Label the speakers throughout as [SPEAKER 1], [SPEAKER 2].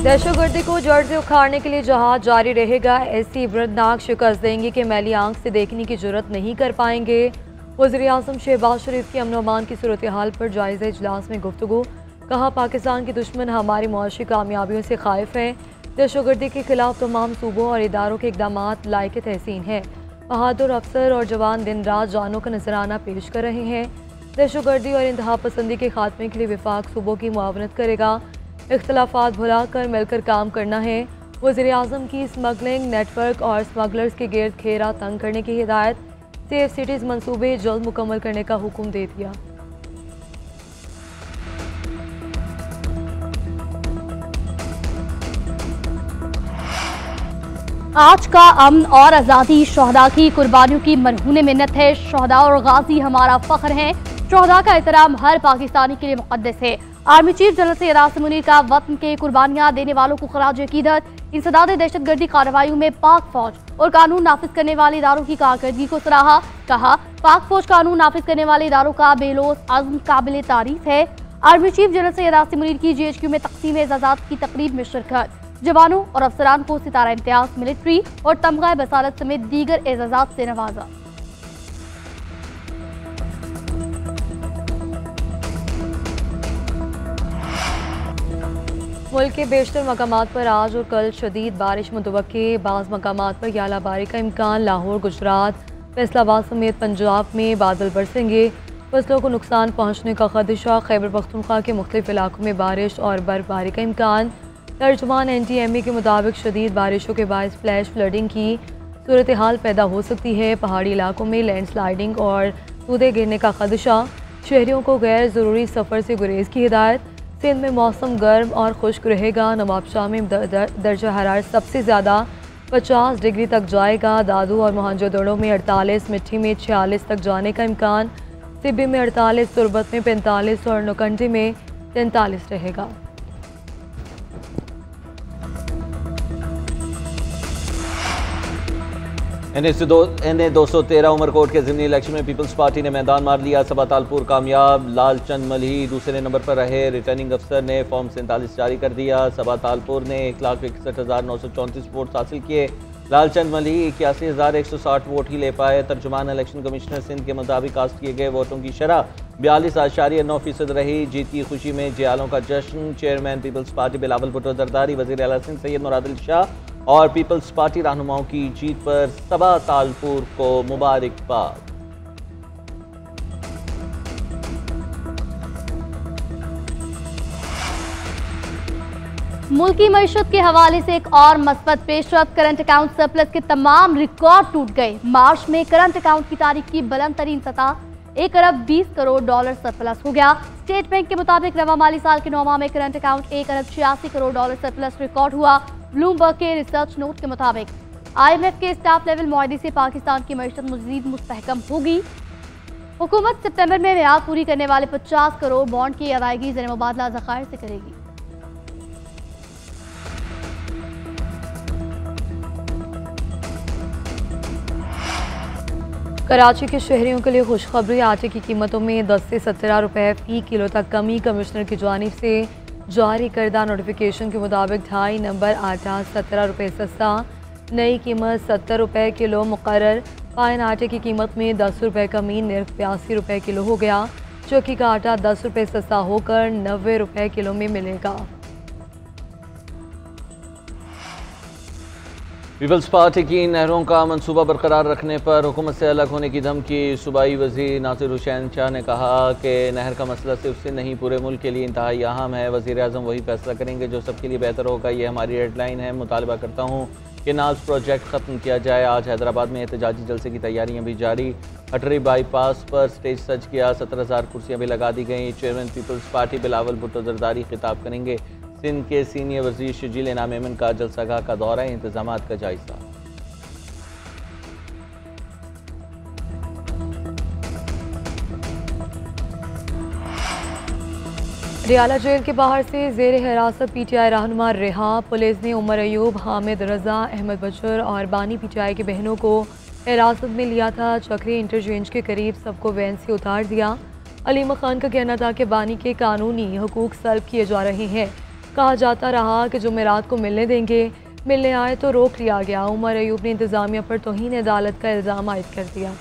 [SPEAKER 1] दहशतगर्दी को जड़ से उखाड़ने के लिए जहाज जारी रहेगा। ऐसी इबरतनाक शिकस्त देंगे कि मैली आंख से देखने की जरूरत नहीं कर पाएंगे। वज़ीर-ए-आज़म शहबाज शरीफ की अमन अमान की सूरत हाल पर जायज़ा इजलास में गुफ्तगू। कहा, पाकिस्तान के दुश्मन हमारी मुआशी कामयाबियों से खाइफ हैं। दहशतगर्दी के खिलाफ तमाम सूबों और इदारों के इकदाम लायक तहसीन हैं। बहादुर अफसर और जवान दिन रात जानों का नजराना पेश कर रहे हैं। दहशतगर्दी और इंतहा पसंदी के खात्मे के लिए विफाक सूबों की मुआवनत करेगा। इख्तलाफात भुलाकर मिलकर काम करना है। वज़ीर-ए-आज़म की स्मगलिंग नेटवर्क और स्मगलर्स के गिर्द घेरा तंग करने की हिदायत। सेफ सिटीज़ मंसूबे जल्द मुकम्मल करने का हुक्म दे दिया।
[SPEAKER 2] आज का अमन और आज़ादी शहदा की कुर्बानियों की मनहूने मिन्नत है। शहदा और गाजी हमारा फख्र हैं। शहदा का एहतराम हर पाकिस्तानी के लिए मुक़द्दस है। Army chief general Syed Asim Munir का वतन के कुर्बानियां देने वालों को खराज अकीदत। इंसदाद दहशतगर्दी कार्रवाइयों में पाक फौज और कानून नाफिज करने वाले इदारों की कारकर्दगी को सराहा। कहा, पाक फौज कानून नाफिज करने वाले इदारों का बेलोस अज़्म काबिल तारीफ है। Army chief general Syed Asim Munir की GHQ में तकसीम एजाज़ात की तकरीब में शिरकत। जवानों और अफसरान को सितारा इम्तियाज, मिलिट्री और तमगा बसारत समेत दीगर एजाज़ात से नवाजा।
[SPEAKER 1] मुल्क के बेशतर मकामात पर आज और कल शदीद बारिश मुतवक्के। बाज़ मकामात पर यालाबारी का इम्कान। लाहौर, गुजरात, फैसलाबाद समेत पंजाब में बादल बरसेंगे। फसलों को नुकसान पहुँचने का खदशा। खैबर पख्तूनख्वा के मुख्तलिफ इलाकों में बारिश और बर्फबारी का इम्कान। तर्जुमान NTMA के मुताबिक शदीद बारिशों के बायस फ्लैश फ्लडिंग की सूरत हाल पैदा हो सकती है। पहाड़ी इलाकों में लैंडस्लाइडिंग और कूदे गिरने का खदशा। शहरियों को गैर ज़रूरी सफ़र से गुरेज की हिदायत। सिंध में मौसम गर्म और खुश्क रहेगा। नवाबशाह में दर्जा हरारत सबसे ज़्यादा 50 डिग्री तक जाएगा। दादू और मोहनजोदड़ो में 48, मिट्टी में 46 तक जाने का इम्कान। सिब्बी में 48, तुरबत में 45 और नुकंडी में 43 रहेगा।
[SPEAKER 3] NA-213 उमरकोट के ज़िमनी इलेक्शन में पीपल्स पार्टी ने मैदान मार लिया। सबा तालपुर कामयाब। लालचंद मलही दूसरे नंबर पर रहे। रिटर्निंग अफसर ने फॉर्म 47 जारी कर दिया। सबा तालपुर ने 1,61,934 वोट हासिल किए। लालचंद मलही 81,160 वोट ही ले पाए। तर्जुमान इलेक्शन कमिश्नर सिंध के मुताबिक कास्ट किए गए वोटों की शरह 42.9% रही। जीत की खुशी में जयालों का जश्न। चेयरमैन पीपल्स पार्टी बिलावल भुट्टो जरदारी, वज़ीर आला सिंध सैयद मुराद अली शाह और पीपल्स पार्टी रहनुमाओं की जीत पर सबा तालपुर को मुबारकबाद।
[SPEAKER 2] मुल्की मईशत के हवाले से एक और मस्बत पेशरफ्त। करंट अकाउंट सरप्लस के तमाम रिकॉर्ड टूट गए। मार्च में करंट अकाउंट की तारीख की बुलंद तरीन सतह $1 अरब 20 करोड़ सरप्लस हो गया। स्टेट बैंक के मुताबिक रवा माली साल के 9 माह में करंट अकाउंट $1 अरब 86 करोड़ सरप्लस रिकॉर्ड हुआ। ब्लूमबर्ग के रिसर्च नोट के मुताबिक IMF के स्टाफ लेवल मुआहदे से पाकिस्तान की मईशत मज़ीद मुस्तहकम होगी। हुकूमत सितंबर में मियाद पूरी करने वाले 50 करोड़ बॉन्ड की अदायगी ज़र मुबादला ज़खायर से करेगी।
[SPEAKER 1] कराची के शहरियों के लिए खुशखबरी। आटे की कीमतों में 10 से 17 रुपये फ़ी किलो तक कमी। कमिश्नर की जानिब से जारी करदा नोटिफिकेशन के मुताबिक 2.5 नंबर आटा 17 रुपये सस्ता। नई कीमत 70 रुपये किलो मुकर्रर। पाइन आटे की कीमत में 10 रुपये कमी, निर्फ 82 रुपये किलो हो गया। चौकी का आटा 10 रुपये सस्ता होकर 90 रुपये किलो में मिलेगा।
[SPEAKER 3] पीपल्स पार्टी की नहरों का मंसूबा बरकरार रखने पर हुकूमत से अलग होने की धमकी। सूबाई वज़ीर नासिर हुसैन शाह ने कहा कि नहर का मसला सिर्फ से नहीं पूरे मुल्क के लिए इंतहाई अहम है। वज़ीर-ए-आज़म वही फैसला करेंगे जो सबके लिए बेहतर होगा। ये हमारी डेडलाइन है। मुतालबा करता हूँ कि नाज प्रोजेक्ट ख़त्म किया जाए। आज हैदराबाद में एहतजाजी जलसे की तैयारियाँ भी जारी। हटरी बाईपास पर स्टेज सज किया। 17,000 कुर्सियाँ भी लगा दी गई। चेयरमैन पीपल्स पार्टी बिलावल भुट्टो जरदारी खिताब करेंगे। सिंध के सीनियर वज़ीर शजील इनाम एमन का जलसागाह का दौरा, इंतजामात का जायजा।
[SPEAKER 1] रियाला जेल के बाहर से ज़ेर हिरासत PTI रहनुमा रिहा। पुलिस ने उमर अयूब, हामिद रजा, अहमद बशर और बानी PTI की बहनों को हिरासत में लिया था। चक्री इंटरचेंज के करीब सबको वैन से उतार दिया। अलीमा खान का कहना था कि बानी के कानूनी हकूक सल्ब किए जा रहे हैं। कहा जाता रहा कि जुमेरात को मिलने देंगे, मिलने आए तो रोक लिया गया। उमर अयूब ने इंतजामिया पर तौहीन अदालत का इल्ज़ाम आयद कर दिया।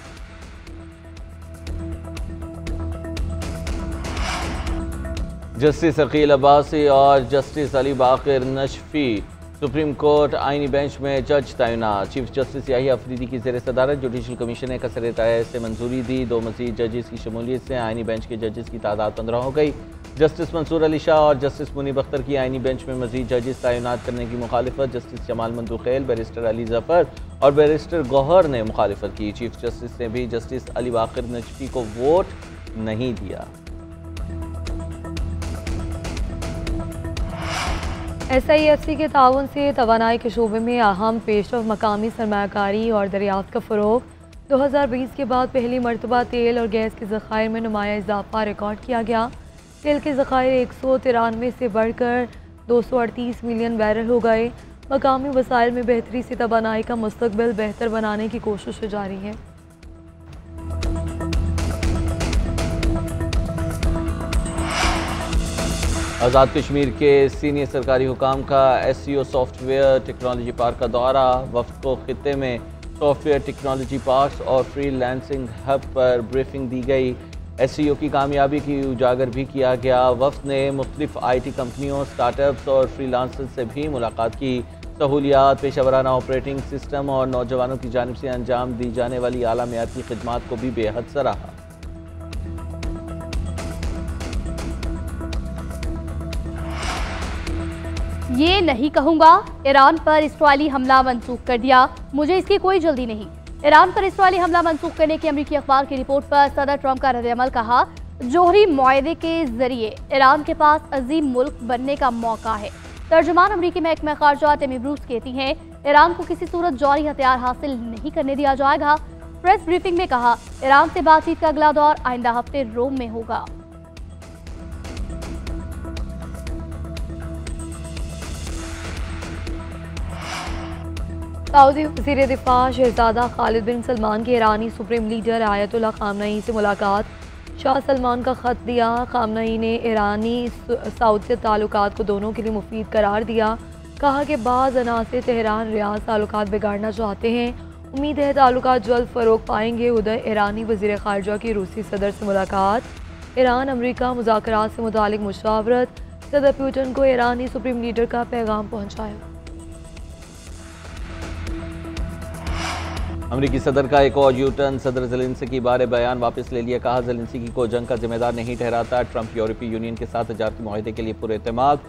[SPEAKER 3] जस्टिस अकील अब्बासी और जस्टिस अली बाकर नशफी सुप्रीम कोर्ट आइनी बेंच में जज तैनात। चीफ जस्टिस याहिया अफरीदी की ज़ेर सदारत जुडिशल कमीशन ने कसरे राय से मंजूरी दी। 2 मज़ीद जजेस की शमूलियत से आइनी बेंच के जजेस की तादाद 15 हो गई। जस्टिस मंसूर अली शाह और जस्टिस मुनीब अख्तर की आइनी बेंच में मज़ीद जजेस तैनात करने की मुखालिफत जस्टिस जमाल मंदुखेल, बैरिस्टर अली जफ़र और बैरिस्टर गौहर ने मुखालिफत की। चीफ जस्टिस ने भी जस्टिस अली बाकर नजफी को वोट नहीं दिया।
[SPEAKER 1] SIFC के ताउन से तवानाई के शोबे में अहम पेशरफ मकामी सरमायाकारी और दरियाफ्त का फ़रोग। 2020 के बाद पहली मरतबा तेल और गैस के ज़खायर में नुमाया इजाफा रिकॉर्ड किया गया। तेल के ज़खायर 193 से बढ़कर 238 मिलियन बैरल हो गए। मकामी वसाइल में बेहतरी से तवानाई का मुस्तकबिल बेहतर बनाने की कोशिश जारी है।
[SPEAKER 3] आज़ाद कश्मीर के सीनियर सरकारी हुकाम का SCO सॉफ्टवेयर टेक्नोलॉजी पार्क का दौरा। वफ्द को खित्ते में सॉफ्टवेयर टेक्नोलॉजी पार्क्स और फ्रीलांसिंग हब पर ब्रीफिंग दी गई। SCO की कामयाबी की उजागर भी किया गया। वफ्द ने मुख्तलिफ IT कंपनियों, स्टार्टअप्स और फ्रीलांसर से भी मुलाकात की। सहूलियात, पेशावराना ऑपरेटिंग सिस्टम और नौजवानों की जानिब से अंजाम दी जाने वाली आला मेयार की खिदमात को भी बेहद सराहा।
[SPEAKER 2] ये नहीं कहूँगा ईरान पर इसराइली हमला मंसूख कर दिया, मुझे इसकी कोई जल्दी नहीं। ईरान पर इसराइली हमला मंसूख करने की अमेरिकी अखबार की रिपोर्ट पर सदर ट्रंप का रद्द-ए-अमल। कहा, जोहरी मुआहदे के जरिए ईरान के पास अजीम मुल्क बनने का मौका है। तर्जुमान अमेरिकी महकमा खारजा टेमी ब्रूस कहती हैं, ईरान को किसी सूरत जौहरी हथियार हासिल नहीं करने दिया जाएगा। प्रेस ब्रीफिंग में कहा, ईरान से बातचीत का अगला दौर आइंदा हफ्ते रोम में होगा।
[SPEAKER 1] सऊदी वज़ीर दिफा शहजादा खालिद बिन सलमान की ईरानी सुप्रीम लीडर आयतुल्लाह खामनई से मुलाकात। शाह सलमान का ख़त दिया। खामनई ने ईरानी सऊदी ताल्लुकात को दोनों के लिए मुफीद करार दिया। कहा कि बाज़ अनासिर तेहरान रियाद ताल्लुकात बिगाड़ना चाहते हैं। उम्मीद है ताल्लुकात जल्द फ़रोग पाएंगे। उधर ईरानी वज़ीर ख़ारजा की रूसी सदर से मुलाकात। ईरान अमरीका मुज़ाकरात से मुतालिक मुशावरत। सदर पुतिन को ईरानी सुप्रीम लीडर का पैगाम पहुँचाया।
[SPEAKER 3] अमरीकी सदर का एक और यूटर्न। सदर ज़ेलेंस्की की बारे बयान वापस ले लिया। कहा, ज़ेलेंस्की को जंग का जिम्मेदार नहीं ठहराता। ट्रंप यूरोपीय यूनियन के साथ तजारती मुआहदे के लिए पूरे एतमाद।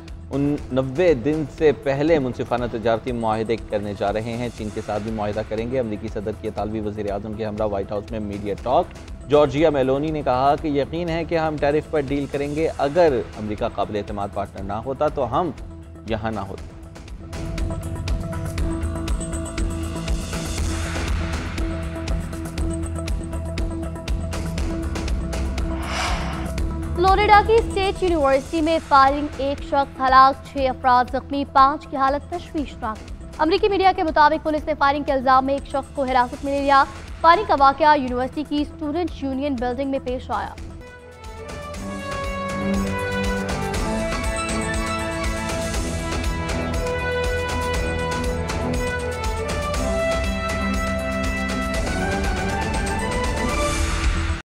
[SPEAKER 3] 90 दिन से पहले मुनसिफाना तजारती मुआहदे करने जा रहे हैं। चीन के साथ भी मुआहदा करेंगे। अमरीकी सदर की इतालवी वज़ीर आज़म के हमरा व्हाइट हाउस में मीडिया टॉक। जॉर्जिया मेलोनी ने कहा कि यकीन है कि हम टैरिफ पर डील करेंगे। अगर अमरीका काबिल एतमाद पार्टनर ना होता तो हम यहाँ ना होते।
[SPEAKER 2] फ्लोरिडा की स्टेट यूनिवर्सिटी में फायरिंग, एक शख्स हलाक, 6 अफराद जख्मी, 5 की हालत तशवीशनाक। अमरीकी मीडिया के मुताबिक पुलिस ने फायरिंग के इल्जाम में एक शख्स को हिरासत में ले लिया। फायरिंग का वाकया यूनिवर्सिटी की स्टूडेंट यूनियन बिल्डिंग में पेश आया।